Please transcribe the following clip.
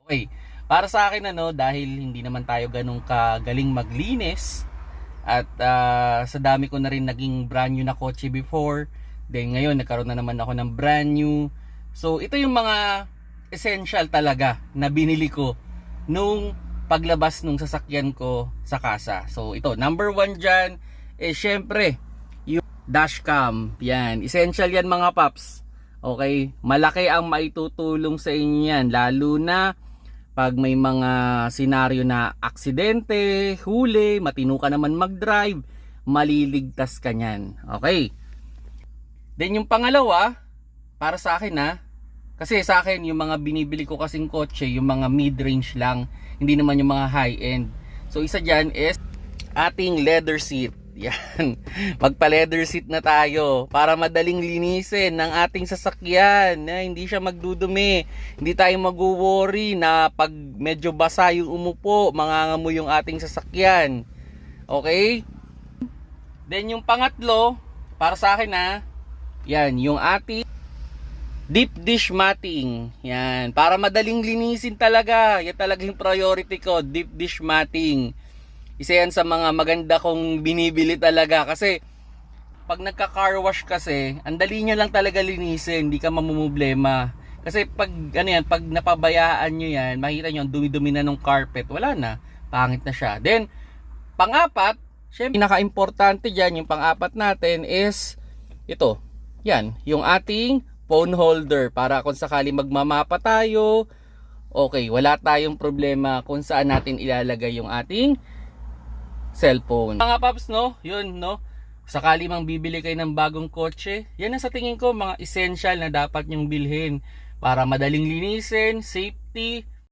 Okay, para sa akin dahil hindi naman tayo ganun kagaling maglinis at sa dami ko na rin naging brand new na kotse before, then ngayon nagkaroon na naman ako ng brand new. So ito yung mga essential talaga na binili ko nung paglabas nung sasakyan ko sa kasa. So ito, number one dyan syempre yung dashcam. Yan, essential yan mga paps. Okay, malaki ang maitutulong sa inyo yan, lalo na pag may mga senaryo na aksidente, huli, matino ka naman mag-drive, maliligtas ka niyan. Okay. Then yung pangalawa, para sa akin kasi sa akin yung mga binibili ko kasing kotse, yung mga mid-range lang, hindi naman yung mga high-end. So isa dyan is ating leather seat. Yan. Magpa-leather seat na tayo para madaling linisin ng ating sasakyan na hindi siya magdudumi. Hindi tayo mag-worry na pag medyo basa yung umupo, mangangamoy yung ating sasakyan. Okay? Then yung pangatlo, para sa akin yan, yung ating deep dish matting. Yan, para madaling linisin talaga. Yan talaga yung priority ko, deep dish matting. Isa yan sa mga maganda kong binibili talaga kasi pag nagka-car wash kasi, ang dali nyo lang talaga linisin, hindi ka mamumblema. Kasi pag pag napabayaan nyo yan, makita nyo, dumi-dumi na ng carpet, wala na, pangit na siya. Then, pang-apat, syempre, pinaka-importante dyan, yung pang-apat natin is, ito, yan, yung ating phone holder, para kung sakali magmamapa tayo, okay, wala tayong problema kung saan natin ilalagay yung ating cellphone. Mga paps, yun, sakali mang bibili kayo ng bagong kotse, yan ang sa tingin ko mga essential na dapat nyong bilhin para madaling linisin, safety,